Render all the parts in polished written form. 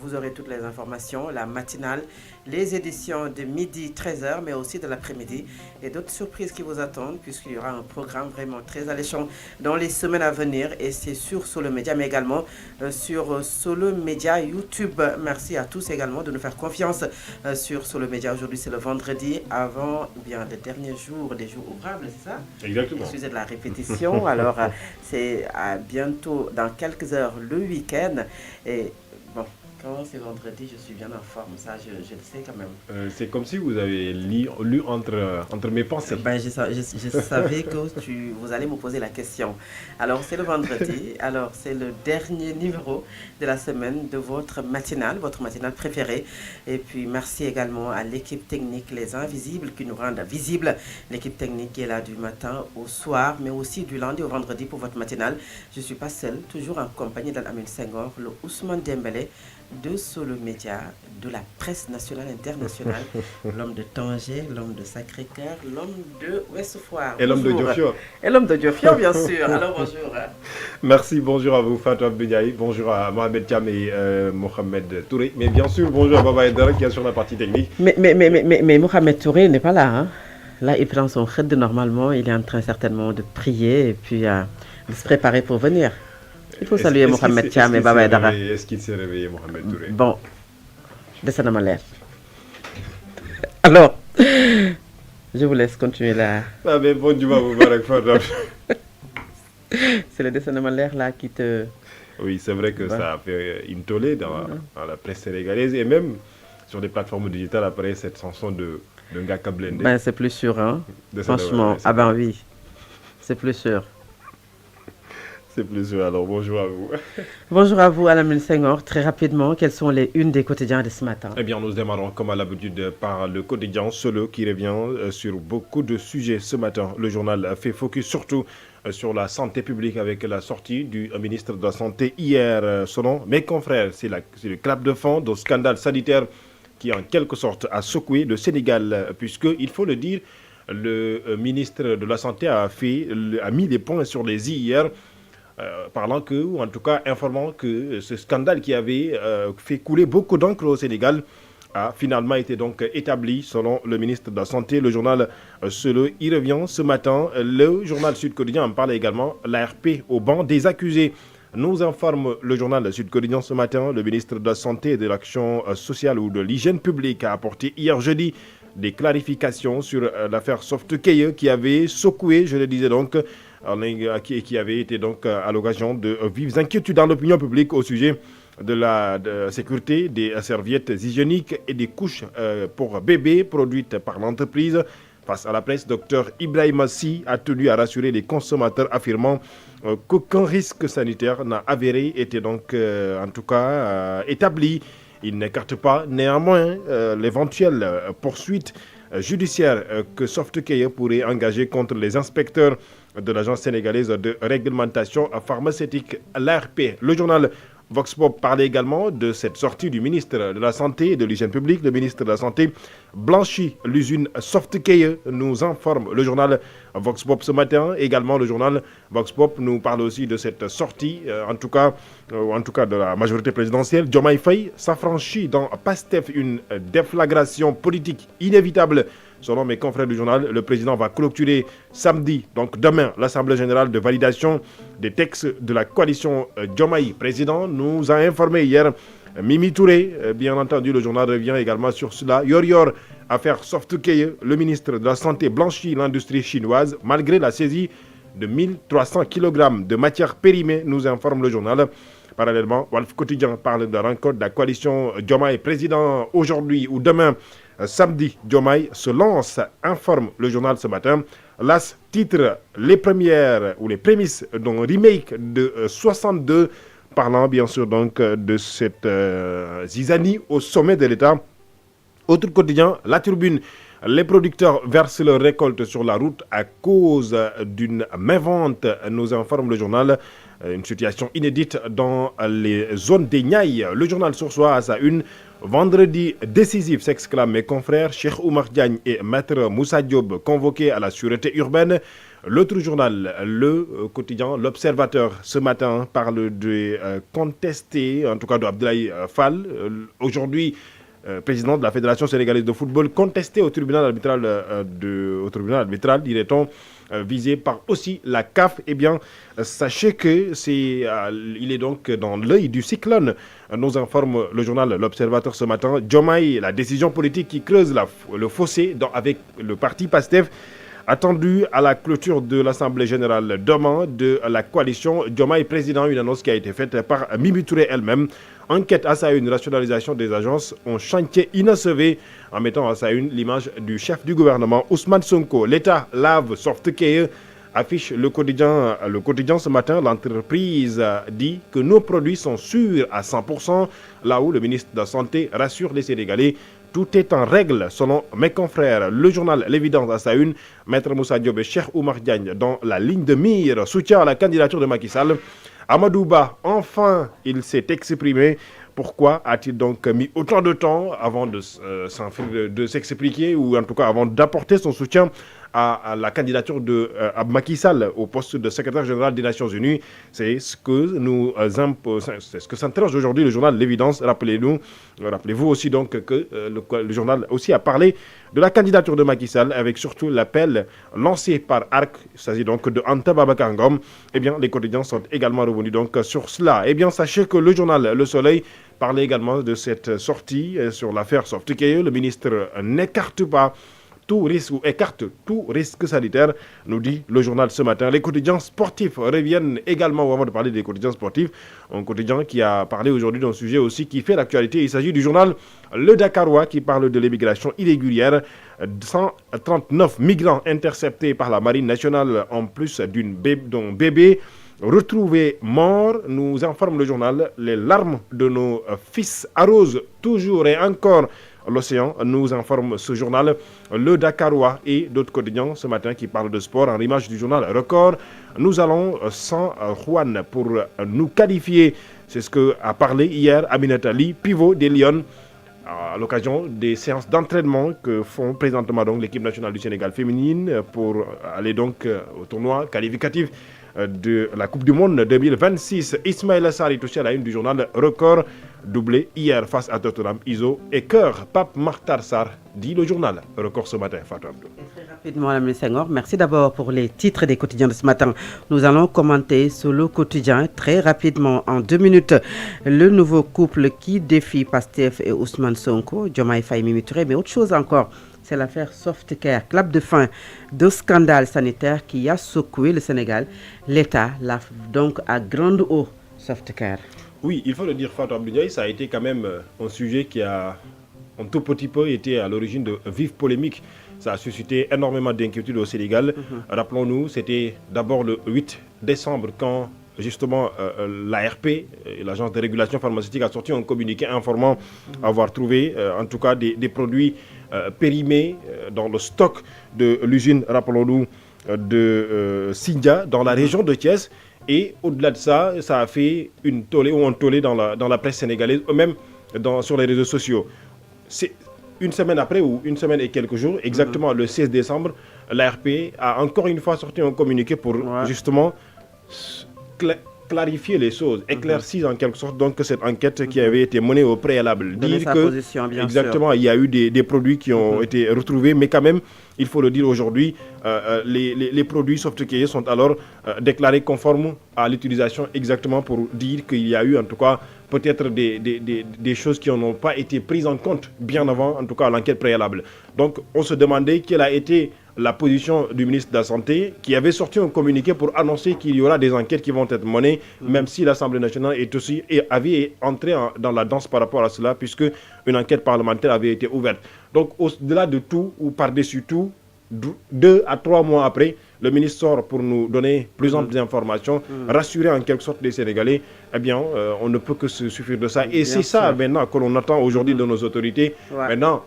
Vous aurez toutes les informations, la matinale, les éditions de midi 13h, mais aussi de l'après-midi et d'autres surprises qui vous attendent puisqu'il y aura un programme vraiment très alléchant dans les semaines à venir et c'est sur Solo Média, mais également sur Solo Média YouTube. Merci à tous également de nous faire confiance sur Solo Média. Aujourd'hui, c'est le vendredi avant ou bien le dernier jour des jours ouvrables, c'est ça? Exactement. Excusez de la répétition. Alors, c'est à bientôt dans quelques heures le week-end et bon. Quand c'est vendredi, je suis bien en forme, ça je le sais quand même. C'est comme si vous avez lu entre mes pensées. Je savais que vous allez me poser la question. Alors c'est le vendredi, alors c'est le dernier numéro de la semaine de votre matinale préférée. Et puis merci également à l'équipe technique, les invisibles qui nous rendent visibles. L'équipe technique qui est là du matin au soir, mais aussi du lundi au vendredi pour votre matinale. Je ne suis pas seule, toujours en compagnie d'Al-Amin Senghor, le Ousmane Dembélé de Solo Média, de la presse nationale internationale, l'homme de Tanger, l'homme de Sacré-Cœur, l'homme de Ouest Foire. Et l'homme de Diofior. Et l'homme de Diofior, bien sûr. Alors bonjour. Merci, bonjour à vous Fatou Abdoulaye, bonjour à Mohamed Thiam et Mohamed Touré. Mais bien sûr, bonjour à Baba Edara qui est sur la partie technique. Mais Mohamed Touré n'est pas là. Hein? Là, il prend son khid normalement, il est en train certainement de prier et puis de se préparer pour venir. Il faut saluer Mohamed Thiam et Baba Edara. Est-ce qu'il s'est réveillé, Mohamed Touré? Bon, descends ma l'air. Alors, je vous laisse continuer là. Ah mais bon, du vous C'est le dessin de ma l'air là qui te... Oui, c'est vrai que ça a fait une tollée dans la presse sénégalaise et même sur des plateformes digitales après cette chanson de Ngaka Blendé. Ben c'est plus sûr, hein. Franchement, ah ben oui, c'est plus sûr. C'est plus sûr, alors bonjour à vous. Bonjour à vous, Al-Amin Senghor. Très rapidement, quelles sont les unes des quotidiens de ce matin? Eh bien, nous démarrons comme à l'habitude par le quotidien Solo qui revient sur beaucoup de sujets ce matin. Le journal fait focus surtout sur la santé publique avec la sortie du ministre de la Santé hier. Selon mes confrères, c'est le clap de fin d'un scandale sanitaire qui en quelque sorte a secoué le Sénégal, puisque, il faut le dire, le ministre de la Santé a mis les points sur les i hier, parlant que, ou en tout cas informant que ce scandale qui avait fait couler beaucoup d'encre au Sénégal a finalement été donc établi selon le ministre de la Santé. Le journal Solo y revient ce matin. Le journal Sud-Quotidien en parle également. L'ARP au banc des accusés. Nous informe le journal Sud-Quotidien ce matin. Le ministre de la Santé et de l'Action sociale ou de l'Hygiène publique a apporté hier jeudi des clarifications sur l'affaire Softkeye qui avait secoué, je le disais donc, qui avait été donc à l'occasion de vives inquiétudes dans l'opinion publique au sujet de la sécurité des serviettes hygiéniques et des couches pour bébés produites par l'entreprise. Face à la presse, Dr Ibrahima Sy a tenu à rassurer les consommateurs affirmant qu'aucun risque sanitaire n'a avéré, était donc en tout cas établi. Il n'écarte pas néanmoins l'éventuelle poursuite judiciaire que Softkeye pourrait engager contre les inspecteurs de l'Agence sénégalaise de réglementation pharmaceutique, l'ARP. Le journal Vox Pop parlait également de cette sortie du ministre de la Santé et de l'Hygiène publique. Le ministre de la Santé blanchit l'usine Softkeye, nous informe le journal Vox Pop ce matin. Également, le journal Vox Pop nous parle aussi de cette sortie, en tout cas de la majorité présidentielle. Diomaye Faye s'affranchit dans PASTEF une déflagration politique inévitable. Selon mes confrères du journal, le président va clôturer samedi, donc demain, l'Assemblée générale de validation des textes de la coalition Diomaye président. Nous a informé hier Mimi Touré. Bien entendu, le journal revient également sur cela. Yor, affaire Softkeye, le ministre de la Santé blanchit l'industrie chinoise malgré la saisie de 1300 kg de matières périmées, nous informe le journal. Parallèlement, Walf Quotidien parle de la rencontre de la coalition Diomaye président aujourd'hui ou demain. Samedi, Diomaye se lance, informe le journal ce matin. L'AS titre les premières ou les prémices d'un remake de 62, parlant bien sûr donc de cette zizanie au sommet de l'État. Autre quotidien, La Tribune. Les producteurs versent leur récolte sur la route à cause d'une main-vente, nous informe le journal. Une situation inédite dans les zones des Niayes. Le journal Source A à sa une. Vendredi décisif, s'exclament mes confrères. Cheikh Oumar Diagne et Maître Moussa Diop convoqués à la sûreté urbaine. L'autre journal, le quotidien L'Observateur, ce matin, parle de contester, en tout cas d'Abdoulaye Fall. Aujourd'hui, président de la Fédération sénégalaise de football, contesté au tribunal arbitral, dirait-on, visé par aussi la CAF. Eh bien, sachez que il est donc dans l'œil du cyclone, nous informe le journal L'Observateur ce matin. Diomaye, la décision politique qui creuse le fossé avec le parti PASTEF, attendu à la clôture de l'Assemblée générale demain de la coalition Diomaye président, une annonce qui a été faite par Mimi Touré elle-même. Enquête à sa une, rationalisation des agences, un chantier inachevé, en mettant à sa une l'image du chef du gouvernement, Ousmane Sonko. L'État lave Softcare, affiche le quotidien ce matin. L'entreprise dit que nos produits sont sûrs à 100%, là où le ministre de la Santé rassure les Sénégalais. Tout est en règle, selon mes confrères. Le journal L'Évidence à sa une, Maître Moussa Diop et Cheikh Oumar Diagne dans la ligne de mire, soutien à la candidature de Macky Sall. Amadou Ba, enfin, il s'est exprimé. Pourquoi a-t-il donc mis autant de temps avant de s'expliquer, ou en tout cas avant d'apporter son soutien à la candidature de Macky Sall au poste de secrétaire général des Nations Unies? C'est ce que s'interroge aujourd'hui le journal L'Évidence. Rappelez-vous aussi donc que le journal aussi a parlé de la candidature de Macky Sall, avec surtout l'appel lancé par ARC. Il s'agit donc de Anta Babacar Ngom. Eh bien, les quotidiens sont également revenus donc sur cela. Eh bien, sachez que le journal Le Soleil parlait également de cette sortie sur l'affaire Softcare. Le ministre n'écarte pas tout risque ou écarte tout risque sanitaire, nous dit le journal ce matin. Les quotidiens sportifs reviennent également, avant de parler des quotidiens sportifs, un quotidien qui a parlé aujourd'hui d'un sujet aussi qui fait l'actualité. Il s'agit du journal Le Dakarois qui parle de l'immigration irrégulière. 139 migrants interceptés par la Marine nationale, en plus d'un bébé retrouvé mort, nous informe le journal. Les larmes de nos fils arrosent toujours et encore l'océan, nous informe ce journal. Le Dakarois et d'autres quotidiens ce matin qui parlent de sport, en image du journal Record. Nous allons sans Juan pour nous qualifier. C'est ce qu'a parlé hier Aminata Ly, pivot des Lions, à l'occasion des séances d'entraînement que font présentement donc l'équipe nationale du Sénégal féminine pour aller donc au tournoi qualificatif de la Coupe du Monde 2026. Ismaïla Sarr touché à la une du journal Record, doublé hier face à Tottenham. Iso et cœur, Pape Makhtar Sarr, dit le journal Record ce matin. Fatou Abdou. Très rapidement, Mme Senghor, merci d'abord pour les titres des quotidiens de ce matin. Nous allons commenter sur le quotidien très rapidement, en 2 minutes, le nouveau couple qui défie Pastef et Ousmane Sonko, Diomaye Faye, Mimi Touré, mais autre chose encore. C'est l'affaire Softcare, clap de fin de scandale sanitaire qui a secoué le Sénégal. L'État l'a donc à grande eau, Softcare. Oui, il faut le dire, Fatou Abdoulaye, ça a été quand même un sujet qui a un tout petit peu été à l'origine de vives polémiques. Ça a suscité énormément d'inquiétudes au Sénégal. Rappelons-nous, c'était d'abord le 8 décembre quand justement l'ARP, l'Agence de régulation pharmaceutique, a sorti un communiqué informant avoir trouvé en tout cas des produits périmés dans le stock de l'usine, rappelons-nous, de Sindia, dans la région de Thiès. Et au-delà de ça, ça a fait une tollée ou un tollé dans la presse sénégalaise, même sur les réseaux sociaux. C'est une semaine après, ou une semaine et quelques jours, exactement le 16 décembre, l'ARP a encore une fois sorti un communiqué pour justement clarifier les choses, éclaircir en quelque sorte donc cette enquête qui avait été menée au préalable. Donner sa position, bien exactement, sûr. Il y a eu des produits qui ont été retrouvés, mais quand même, il faut le dire aujourd'hui, les produits Softcare sont alors déclarés conformes à l'utilisation, exactement pour dire qu'il y a eu en tout cas peut-être des choses qui n'ont pas été prises en compte bien avant, en tout cas l'enquête préalable. Donc on se demandait quelle a été la position du ministre de la Santé, qui avait sorti un communiqué pour annoncer qu'il y aura des enquêtes qui vont être menées, même si l'Assemblée nationale avait entré dans la danse par rapport à cela, puisque une enquête parlementaire avait été ouverte. Donc au-delà de tout, ou par-dessus tout, 2 à 3 mois après, le ministre sort pour nous donner plus amples informations, rassurer en quelque sorte les Sénégalais. Eh bien, on ne peut que se suffire de ça. Et c'est ça maintenant que l'on attend aujourd'hui de nos autorités. Maintenant,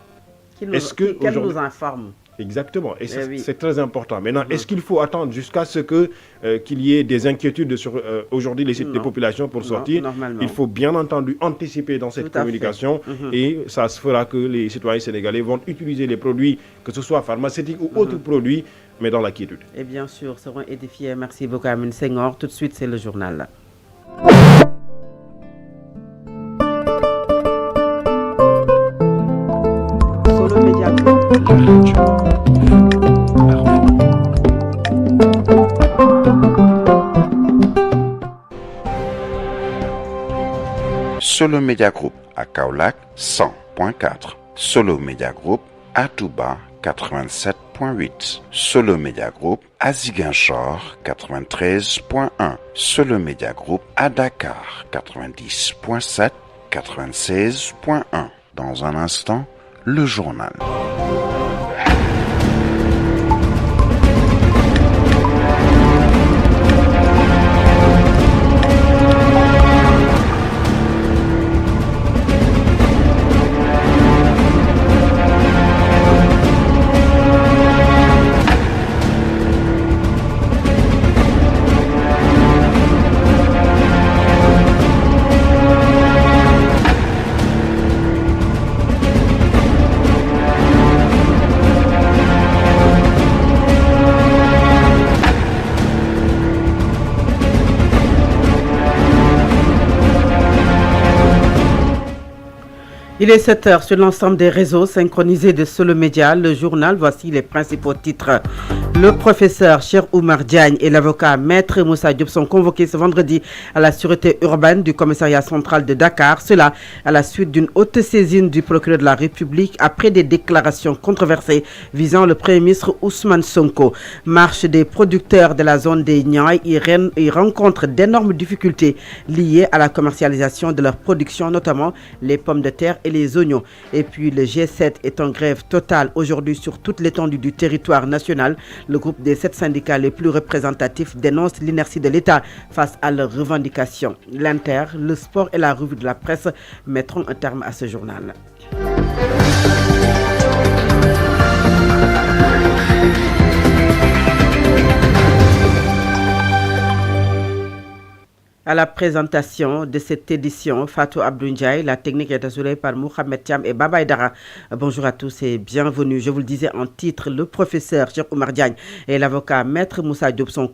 qu'elles nous informent. Exactement, et c'est très important. Maintenant, est-ce qu'il faut attendre jusqu'à ce qu'il y ait des inquiétudes sur aujourd'hui les sites des populations pour sortir? Il faut bien entendu anticiper dans cette communication et ça se fera que les citoyens sénégalais vont utiliser les produits, que ce soit pharmaceutiques ou autres produits, mais dans la quiétude. Et bien sûr, seront édifiés. Merci beaucoup, Amine Senghor. Tout de suite, c'est le journal. Solo Média Solo Media Group à Kaolack 100.4, Solo Media Group à Touba 87.8, Solo Media Group à Ziguinchor 93.1, Solo Media Group à Dakar 90.7, 96.1. Dans un instant, le journal. Il est 7h sur l'ensemble des réseaux synchronisés de Solo Média. Le journal, voici les principaux titres. Le professeur Cheikh Oumar Diagne et l'avocat Maître Moussa Diop sont convoqués ce vendredi à la sûreté urbaine du commissariat central de Dakar. Cela à la suite d'une haute saisine du procureur de la République après des déclarations controversées visant le Premier ministre Ousmane Sonko. Marche des producteurs de la zone des Niayes, ils rencontrent d'énormes difficultés liées à la commercialisation de leur production, notamment les pommes de terre et les oignons. Et puis le G7 est en grève totale aujourd'hui sur toute l'étendue du territoire national. Le groupe des 7 syndicats les plus représentatifs dénonce l'inertie de l'État face à leurs revendications. L'Inter, le sport et la revue de la presse mettront un terme à ce journal. À la présentation de cette édition, Fatou Abdou Ndiaye, la technique est assurée par Mohamed Thiam et Baba Aïdara. Bonjour à tous et bienvenue. Je vous le disais en titre, le professeur Cheikh Oumar Diagne et l'avocat Maître Moussa Diop sont